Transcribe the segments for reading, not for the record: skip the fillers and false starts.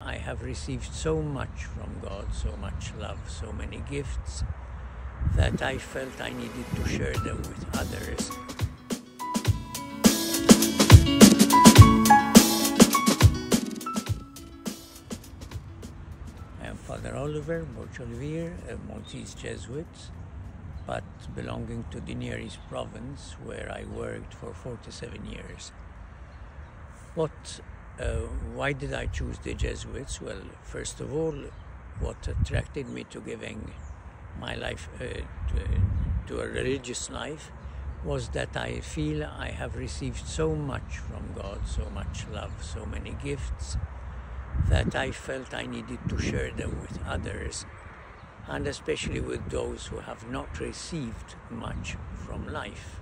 I have received so much from God, so much love, so many gifts, that I felt I needed to share them with others. I am Father Olivier, Olivier, a Maltese Jesuit, but belonging to the Near East province, where I worked for 47 years. Why did I choose the Jesuits? Well, first of all, what attracted me to giving my life to a religious life was that I feel I have received so much from God, so much love, so many gifts, that I felt I needed to share them with others, and especially with those who have not received much from life.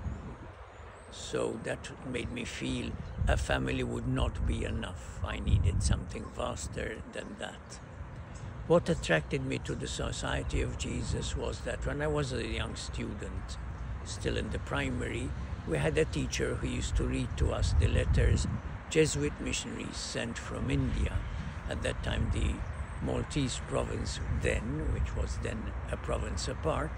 So that made me feel a family would not be enough. I needed something vaster than that. What attracted me to the Society of Jesus was that when I was a young student, still in the primary, we had a teacher who used to read to us the letters Jesuit missionaries sent from India. At that time, the Maltese province then, which was then a province apart,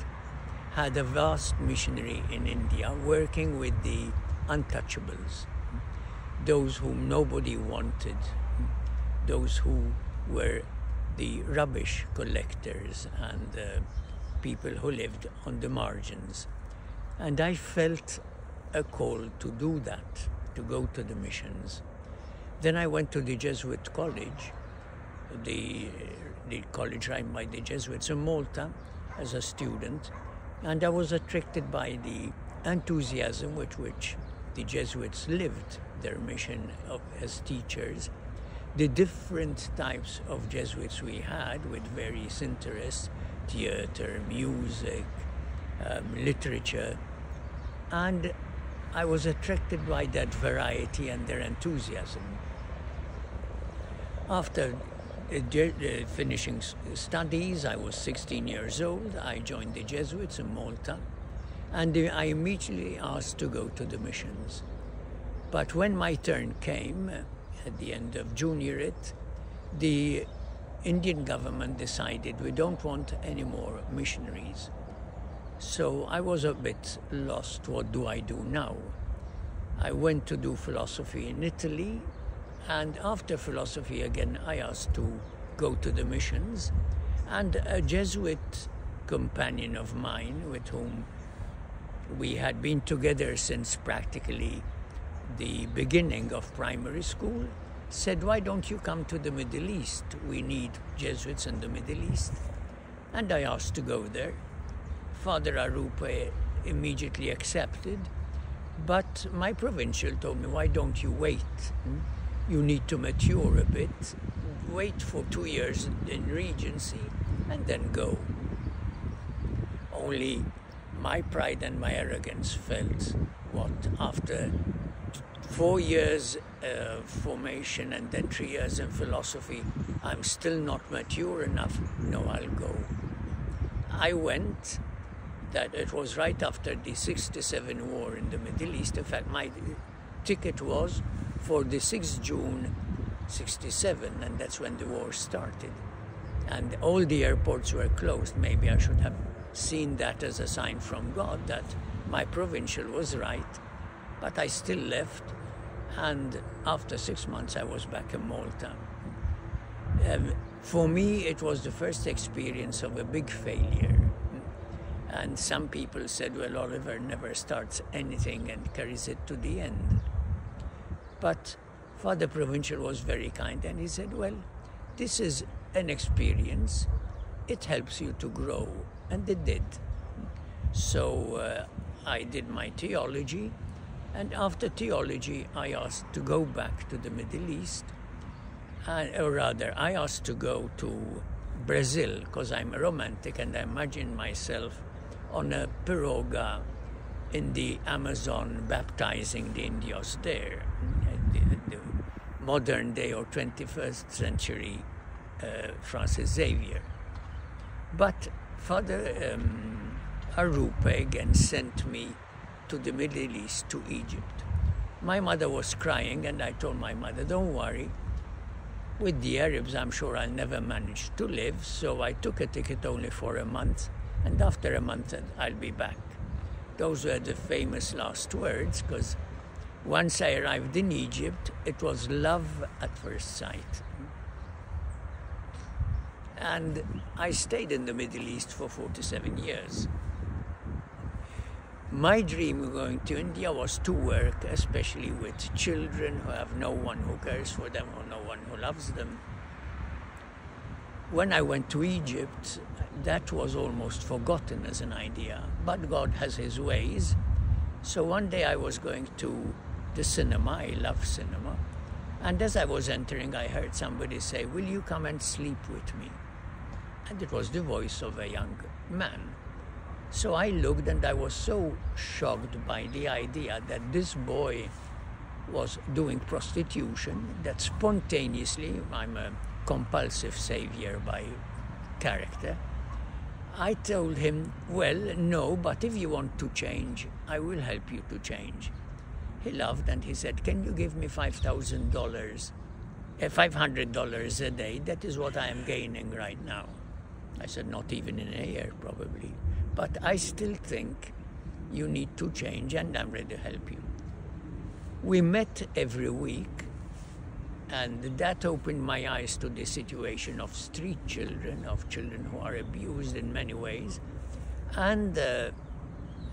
had a vast missionary in India working with the untouchables, those whom nobody wanted, those who were the rubbish collectors and people who lived on the margins. And I felt a call to do that, to go to the missions. Then I went to the Jesuit college, the college run by the Jesuits in Malta, as a student, and I was attracted by the enthusiasm with which the Jesuits lived their mission as teachers, the different types of Jesuits we had with various interests, theater, music, literature, and I was attracted by that variety and their enthusiasm. After finishing studies, I was 16 years old. I joined the Jesuits in Malta, and I immediately asked to go to the missions. But when my turn came, at the end of juniorate, the Indian government decided we don't want any more missionaries. So I was a bit lost. What do I do now? I went to do philosophy in Italy, and after philosophy again I asked to go to the missions, and a Jesuit companion of mine with whom we had been together since practically the beginning of primary school said, why don't you come to the Middle East? We need Jesuits in the Middle East. And I asked to go there. Father Arupe immediately accepted, but my provincial told me, why don't you wait? You need to mature a bit, wait for 2 years in Regency, and then go. Only my pride and my arrogance felt, after 4 years formation and then 3 years in philosophy, I'm still not mature enough. No, I'll go. I went. That it was right after the 67 war in the Middle East. In fact, my ticket was for the 6th June 67, and that's when the war started. And all the airports were closed. Maybe I should have seen that as a sign from God that my provincial was right, but I still left, and after 6 months I was back in Malta. For me, it was the first experience of a big failure. And some people said, well, Oliver never starts anything and carries it to the end. But Father Provincial was very kind, and he said, well, this is an experience. It helps you to grow. And it did. So I did my theology, and after theology, I asked to go back to the Middle East. Or rather, I asked to go to Brazil, because I'm a romantic, and I imagine myself on a piroga in the Amazon baptizing the Indios there, the modern day or 21st century Francis Xavier. But Father Arupe again sent me to the Middle East, to Egypt. My mother was crying, and I told my mother, don't worry, with the Arabs, I'm sure I'll never manage to live, so I took a ticket only for a month, and after a month I'll be back. Those were the famous last words, because once I arrived in Egypt, it was love at first sight. And I stayed in the Middle East for 47 years. My dream of going to India was to work, especially with children who have no one who cares for them or no one who loves them. When I went to Egypt, that was almost forgotten as an idea, but God has his ways. So one day I was going to the cinema, I love cinema, and as I was entering, I heard somebody say, "Will you come and sleep with me?" And it was the voice of a young man. So I looked, and I was so shocked by the idea that this boy was doing prostitution, that spontaneously, I'm a compulsive savior by character, I told him, "Well, no, but if you want to change, I will help you to change." He laughed and he said, "Can you give me $500 a day? That is what I am gaining right now." I said, "Not even in a year, probably. But I still think you need to change, and I'm ready to help you." We met every week, and that opened my eyes to the situation of street children, of children who are abused in many ways. And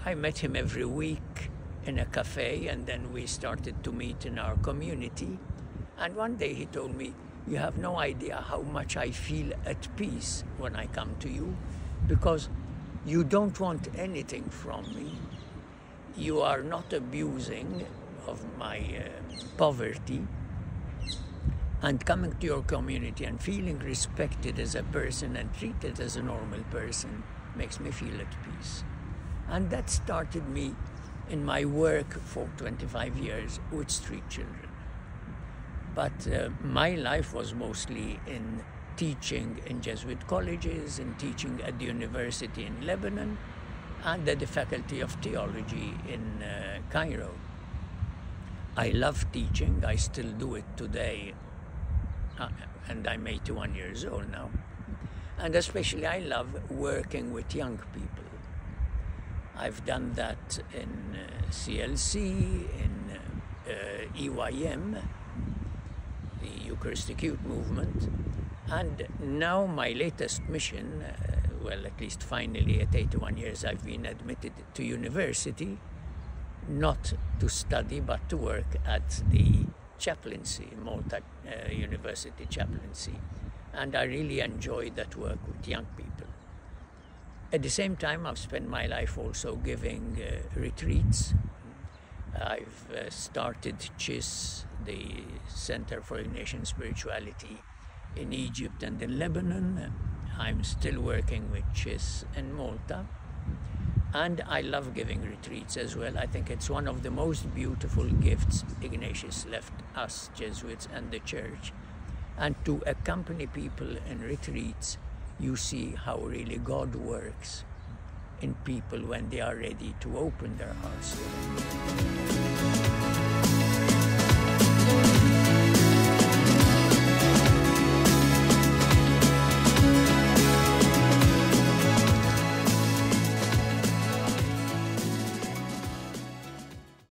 I met him every week in a cafe, and then we started to meet in our community. And one day he told me, "You have no idea how much I feel at peace when I come to you, because you don't want anything from me. You are not abusing of my poverty. And coming to your community and feeling respected as a person and treated as a normal person makes me feel at peace." And that started me in my work for 25 years with street children. But my life was mostly in teaching in Jesuit colleges, and teaching at the university in Lebanon, and at the Faculty of Theology in Cairo. I love teaching, I still do it today, and I'm 81 years old now. And especially I love working with young people. I've done that in CLC, in EYM, the Eucharistic Youth Movement. And now my latest mission, well, at least finally at 81 years, I've been admitted to university, not to study, but to work at the chaplaincy, Malta University chaplaincy. And I really enjoy that work with young people. At the same time, I've spent my life also giving retreats. I've started CHIS, the Center for Ignatian Spirituality, in Egypt and in Lebanon. I'm still working with CHIS in Malta. And I love giving retreats as well. I think it's one of the most beautiful gifts Ignatius left us Jesuits and the Church. And to accompany people in retreats, you see how really God works in people when they are ready to open their hearts to Him.